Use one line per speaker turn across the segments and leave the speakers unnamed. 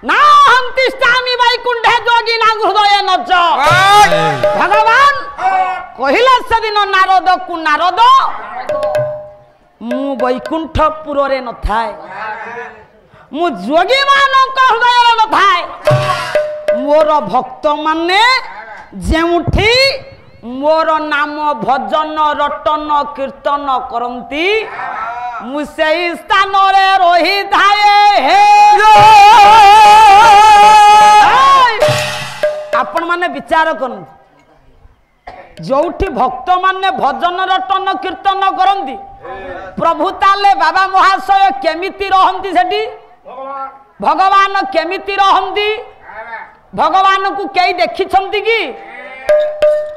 ना हम तिष्ठामि वैकुंठे जोगी ना हृदय नच भगवान कहिला सेदिन नारद को नारद मु वैकुंठपुर रे न थाए मु जोगी मानक हृदय रे न थाए मोर भक्त माने जेउठी मोर नाम भजन रटन कीर्तन करंती मु सेई स्थान रे रही थाए हे आपण माने विचार करन जोठी भक्त माने भजन रटन कीर्तन करंती प्रभु ताले बाबा महाशय केमिति रहंती सेठी भगवान केमिति रहंती भगवान को कई देखी छंती कि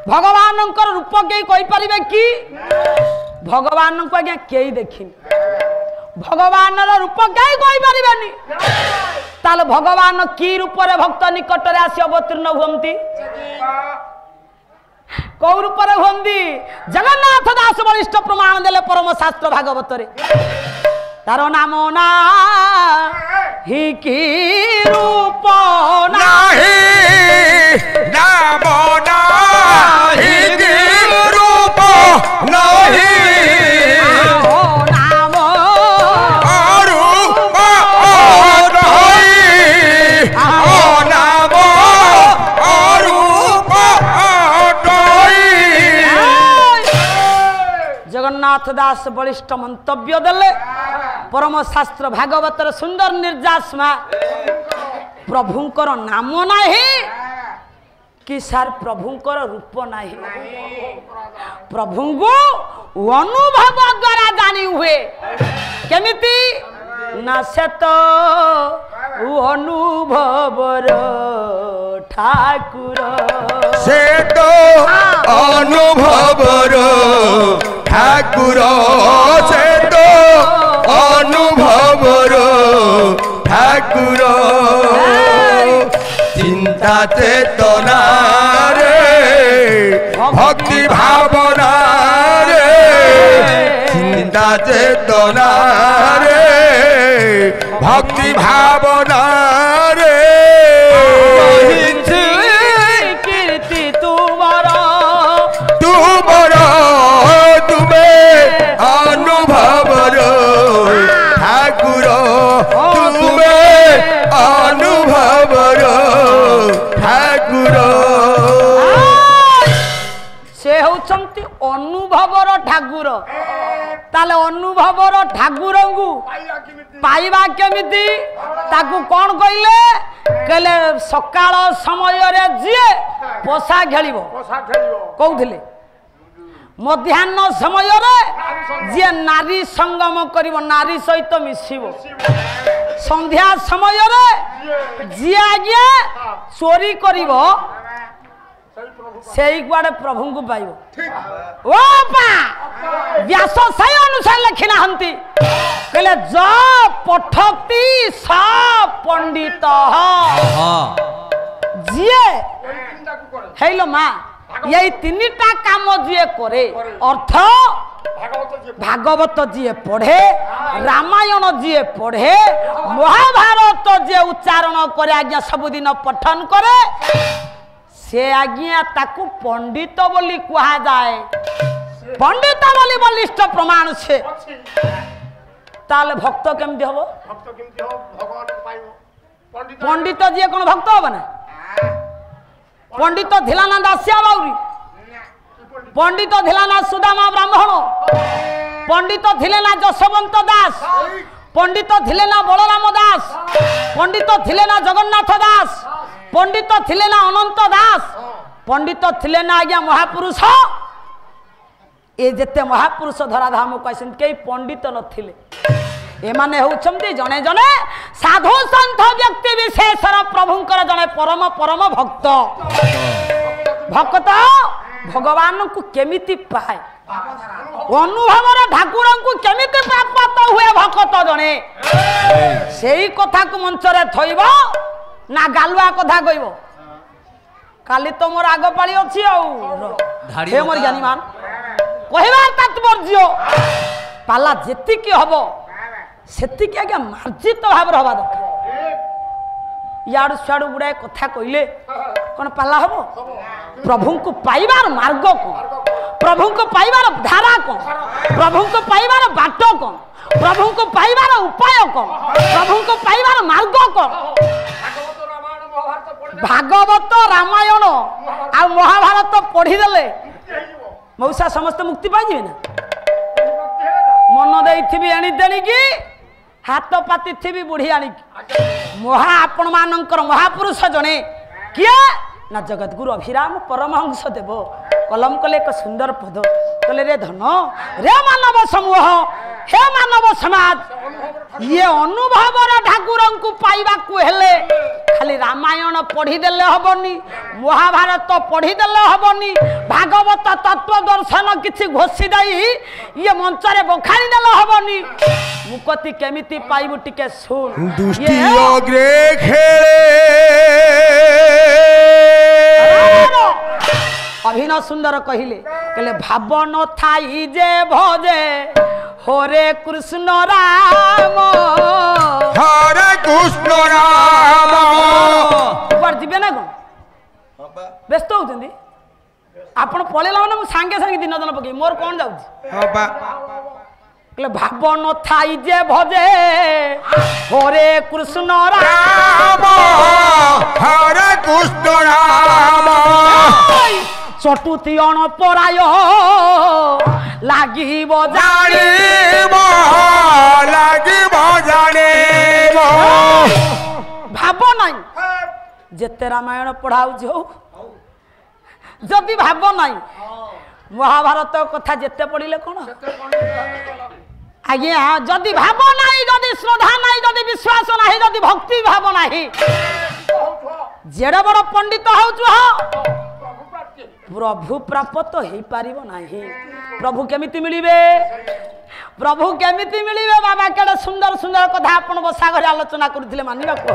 भगवान रूप कई कहि परिबे कि भगवान को आज्ञा कई देखी भगवान रूप कई कहि परिबेनी ताले भगवान की रूप रे भक्त निकट रे आसी अवतीर्ण हुंती कौ रूप रे हुंती जगन्नाथ दास वरिष्ठ प्रमाण देले परम शास्त्र भागवत रे तारो नाम ना ही की रूप नाही
नाम नाही की रूप नाही
नाम
रूप नाही नाम रूप नाही
जगन्नाथ दास बलिष्ठ मंतव्य देले परम शास्त्र भागवतर सुंदर निर्जासमा प्रभुंकर नाम नाही कि सार प्रभुंकर रूप नाही प्रभु को अनुभव द्वारा जानी हुए केमिति ना से तो अनुभवर ठाकुर
से तो अनुभवर ठाकुर से तो अनुभवर ठाकुर चिंता चेतना रे भक्ति भावना रे चिंता चेतना रे भक्ति भावना रे
कीर्ति तुम्हारा
तुम्हें अनुभवर ठाकुर तुम्हें अनुभवर ठाकुर
से होचंती अनुभवर ठाकुर ताले अनुभवर ठाकुर को पाइबा केमिति ताकू कौन कहले कहले सकाळ समय रे जिए पोसा खेलिबो कहउथिले मध्याह्न समय रे जे नारी संगम करिवो नारी सहित मिसिबो संध्या समय रे जे आज्ञा चोरी करिवो सेई गुआडे प्रभु को पाइबो ओ पा व्यास सही अनुसार लिखिना हंती कहले ज पठती सा पंडित जिए हेलो माँ यही तीनटा काम जिए करे अर्थ भागवत जिए पढ़े रामायण जिए पढ़े महाभारत जे उच्चारण करे आज्ञा सबुदिन पठन करे से आज्ञा ताकू पंडित बोली कहा जाए पंडित बोली बलिष्ठ प्रमाण से ताले भक्त केमती हम पंडित जी कौन भक्त हम ना पंडित थिला ना दासिया बाउरी पंडित थिला ना सुदामा ब्राह्मण पंडित थिले ना जशवंत दास पंडित थिले ना बलराम दास पंडित थिले ना जगन्नाथ दास पंडित थिले ना अनंत दास पंडित थिले ना आज्ञा महापुरुष ए जेते महापुरुष धराधाम कहते कई पंडित नथिले एमाने होउछंती जने जने साधु संत व्यक्ति विशेषर प्रभुंकर जने परम परम भक्त भक्त भगवान को केमिति पाए अनुभवर ठाकुर को केमिति प्राप्त हुए भक्त जने सेही कथा को मंच रे थइबो ना गालुआ कथा कहबो काली तो मोर आग पाली अछि आ हे मोर ज्ञानी मान कहबार तात्पर्य पाला जेति की हबो सेति की आगे मार्जित भाव हवा दरकार याडू सियाडू गुड़ाए कथा कहले कौन पाला हम प्रभु को पाइबार मार्ग कौन प्रभु को पाइबार धारा कौन प्रभु को पाइबार बाट कौन प्रभु को पाइबार उपाय कौन प्रभु को पाइबार मार्ग कौन भागवत रामायण आ महाभारत पढ़ीदे मौसा समस्त मुक्ति पाइबे ना मन देथि एणिदेणिकी हाथ पाती थी बुढ़ी आणिकी महा आपण मानकर महापुरुष जने किए ना जगतगुरु अभिराम परमहंस देव कलम कले एक सुंदर पद कले रे धन रे मानव समूह हे मानव समाज ये अनुभव ठाकुर को पाइबा को हेले खाली रामायण पढ़ीदेले हबनी महाभारत पढ़ीदेले हबनी भागवत तत्व दर्शन किछि घोषी दई ये मंचरे बखाणी देले हबनी मुकति केमिति पाइबु टिके सुन
दुष्टि अग्रे खेले
अभिनव सुंदर कहिले कहले भावन थाई जे भजे हरे कृष्ण राम ऊपर जीवे ना कौन व्यस्त होती आपण पलैला मैंने सांगे सांगे दिन दिन पकई मोर कौन जाऊँ भावन थाई जे भजे हरे कृष्ण राम
हरे कृष्ण राम
चटुती अण पराय लागिब
जानिब लागिब जानिब
भाव नाई जेते रामायण पढ़ाऊँ हो जदि भाव नाई महाभारत कथा जेते पढ़िले कौन आज्ञा जदि भाव नाई जदि श्रद्धा नाई जदि विश्वास नाही जदि भक्ति भाव नाही जेड़े बड़ पंडित हो प्रभु प्राप्त हो पारिबो नाही प्रभु केमिति मिलिबे प्रभु केमिति मिलिबे बाबा केडे सुंदर सुंदर कथा आपण बसा घरे आलोचना करथिले मानिबा को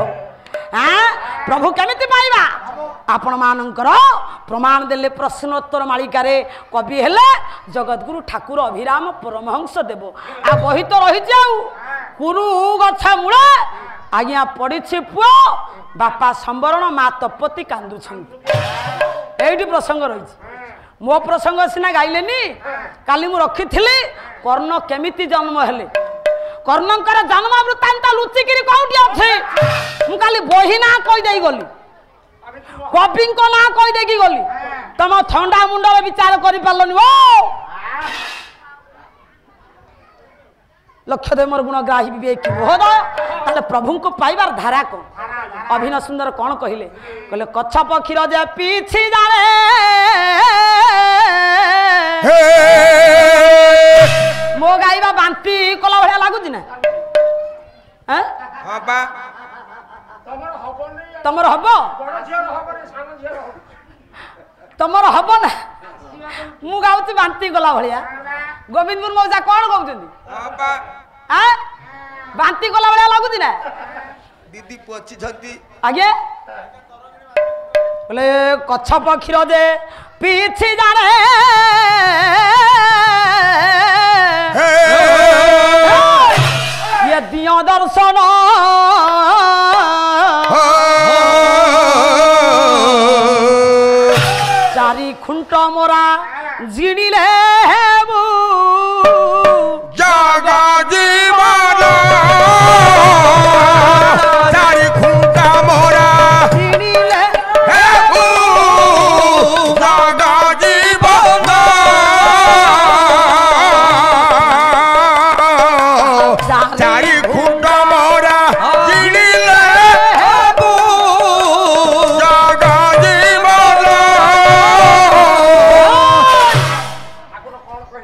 हां प्रभु केमिति पाइबा आपण मानकर प्रमाण देले प्रश्नोत्तर मालिका रे कवि हेले जगतगुरु ठाकुर अभिराम परमहंस देव आ बही तो रही जाऊ कुरु गछ मूले आज्ञा पड़िछि पुओ बापा संवरण मा तपति कांदु छन एइटी प्रसंग रही मो प्रसंग सिना गाइलेनी काली मु रखी कर्ण केमिति जन्म हेले कर्णंकर जन्म वृत्तांत लुचिकी कौटी अच्छे मुझे बही ना कहीदे गली कवि ना कहीदे गली तुम थंडा मुंडर विचार कर पार्लनि ओ लक्ष्य मोर गुणग्राही विवेक बोध ताले प्रभु को पाइबार धारा को अभिनव सुंदर कौन कहले कहले कच्छप क्षीर जे पीछी जाने मो गाइबा बांती कला भया लागुची ना हैं
हबा
तमर हबो तमर हबो ना मु गाउती बांती कला भया गोविंदपुर मौजा कौन कहउछंदी
हबा
हैं बांती कला भया लागुची ना
दीदी पछी छंती
आगे बोले कच्छप क्षीर जे पीछी जाने ये दियो दर्शन चारी खुंट मोरा जिणिले हेबू
जागा जीवन चारी खुंटा मोरा
जिणिले
हेबू जागा जीवन चारी खुंटा मोरा जिणिले हेबू जागा जीवन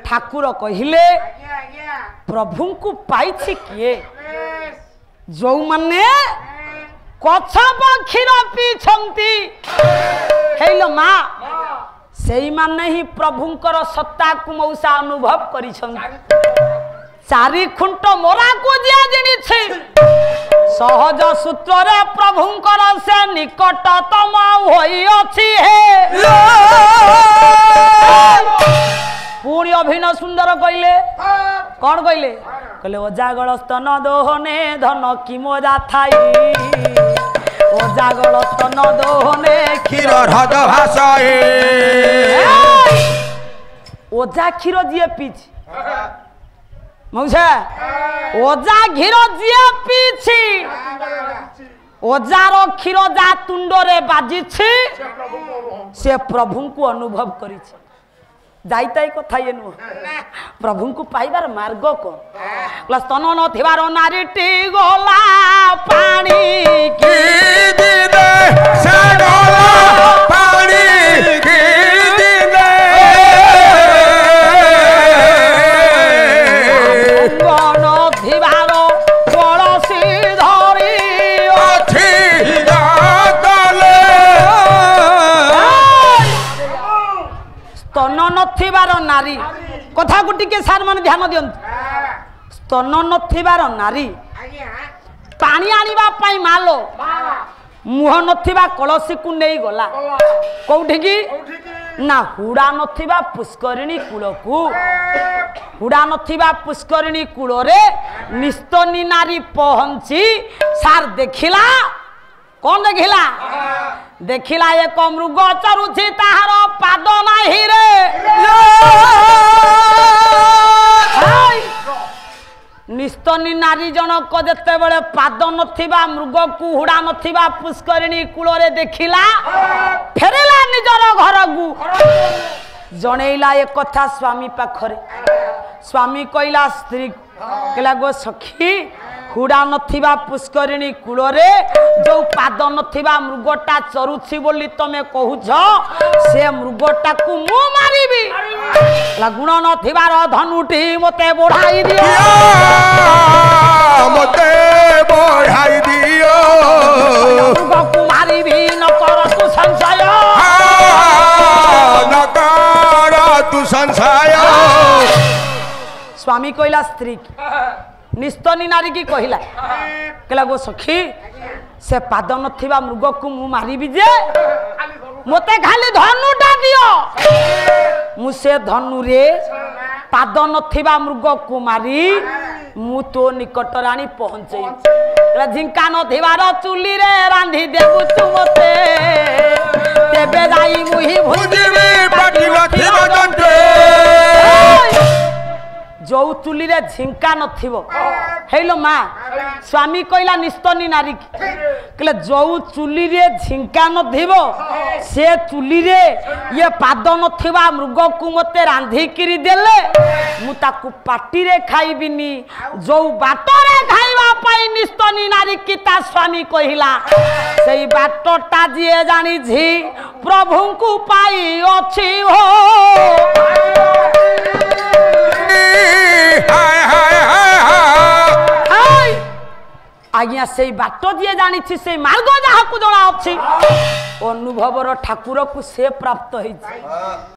ठाकुर कहिले प्रभु को पाइछि किए जो माने कच्छप क्षीर पीछंती हेलो माँ सेई माने ही प्रभुंकर सत्ता को मौसा अनुभव करिछंती चारि खुंट मोरा को जिया जिनिछि सहज सूत्र रे प्रभुंकर से निकटतम होई अछि हे पुणी अभिनव सुंदर कहले कौन कहले कहले ओजागल स्तन दोहने धन कि मोजा थाई ଓଜା ଗଳ ତନ ଦୋହନେ
କ୍ଷୀର ହ୍ରଦ ଭାଷଏ
ଓଜା କ୍ଷୀର ଯିଏ ପିଇଛି ମଉସା ଓଜା କ୍ଷୀର ଯିଏ ପିଇଛି ଓଜାର କ୍ଷୀର ଯା ତୁଣ୍ଡରେ ବାଜିଛି ସେ ପ୍ରଭୁଙ୍କୁ ଅନୁଭବ କରିଛି যাইতাই কথা ইয়ে নুহ প্রভুଙ୍କୁ পাইবার মার্গ কোন স্তন নথিবার নারীটি গলা পানি
কি দিনে সে গলা পানি কি দিনে
নথিবার কলসি ধরি
অছি গাতলে
স্তন নথিবার নারী কথাକୁ ଟିକେ ସାର୍ ମାନେ ଧ୍ୟାନ ଦିଅନ୍ତୁ স্তନ ନଥିବାର ନାରୀ ପାଣି ଆଣିବା ପାଇଁ ମାଲ ମୁହଁ ନଥିବା କଳସୀକୁ ନେଇ ଗଲା କୋଉଠିକି ନା ହୁଡ଼ା ନଥିବା ପୁଷ୍କରିଣୀ କୂଳକୁ ହୁଡ଼ା ନଥିବା ପୁଷ୍କରିଣୀ କୂଳରେ ନିସ୍ତନୀ ନାରୀ ପହଞ୍ଚି ସାର୍ ଦେଖିଲା କଣ ଦେଖିଲା ଦେଖିଲା ଏକ ମୃଗ ଚରୁଛି ତାହାର ପାଦ ନାହିଁ ରେ ନିସ୍ତନୀ ନାରୀ ଜଣକ ଯେତେବେଳେ ପାଦ ନଥିବା ମୃଗକୁ ହୁଡ଼ା ନଥିବା ପୁଷ୍କରିଣୀ କୂଳରେ ଦେଖିଲା ଫେରିଲା ନିଜର ଘରକୁ ଜଣେଇଲା ଏ କଥା ସ୍ୱାମୀ ପାଖରେ ସ୍ୱାମୀ କହିଲା ସ୍ତ୍ରୀ କହିଲା ଗୋ ସଖୀ ହୁଡ଼ା ନଥିବା ପୁଷ୍କରିଣୀ କୂଳରେ ଯୋଉ ପାଦ ନଥିବା ମୃଗଟା ଚରୁଛି ବୋଲି ତମେ କହୁଛ ସେ ମୃଗଟାକୁ ମୁଁ ମାରିବି ଗୁଣ ନଥିବାର ଧନୁଟି ମତେ ବଢାଇ ଦିଅ
ମତେ ବଢାଇ ଦିଅ
ମୃଗକୁ ମାରିବି ନ କର ତୁ ସଂଶୟ
ନ କର ତୁ ସଂଶୟ
ସ୍ୱାମୀ କହିଲା ସ୍ତ୍ରୀ ନିସ୍ତନୀ ନାରୀ କି କହିଲା କହିଲା ଗୋ ସଖୀ ସେ ପାଦ ନଥିବା ମୃଗକୁ ମୁଁ ମାରିବି ଯେ ମତେ ଖାଲି ଧନୁଟା ଦିଅ ମୁଁ ସେ ଧନୁରେ ପାଦ ନଥିବା ମୃଗକୁ ମାରି ମୁଁ ତୋ ନିକଟରେ ଆଣି ପହଞ୍ଚେଇ ଝିଙ୍କା ନଥିବାର ଚୁଲିରେ ରାନ୍ଧି ଦେବୁ ତୁ ମତେ ତେବେ ଯାଇ ମୁହିଁ
ଭୁଜିବି ପାଟି ନଥିବ ଦଣ୍ଟେ
ଯୋଉ ଚୁଲିରେ ଝିଙ୍କା ନଥିବ ହେଇଲୋ ମା ସ୍ୱାମୀ କହିଲା ନିସ୍ତନୀ ନାରୀ କହିଲେ ଯୋଉ ଚୁଲିରେ ଝିଙ୍କା ନଥିବ ସେ ଚୁଲିରେ ଇଏ ପାଦ ନଥିବା ମୃଗକୁ ମତେ ରାନ୍ଧିକିରି ଦେଲେ ମୁଁ ତାକୁ ପାଟିରେ ଖାଇବିନି ଯୋଉ ବାଟରେ ଖାଇବା ପାଇଁ ନିସ୍ତନୀ ନାରୀ କି ତା ସ୍ୱାମୀ କହିଲା ସେଇ ବାଟଟା ଯିଏ ଜାଣିଛି ପ୍ରଭୁଙ୍କୁ ପାଇ ଅଛି ହୋ आज्ञा से बाट जी जानी से मार्ग जहाँ को जना अच्छी अनुभवर ठाकुर को से प्राप्त हो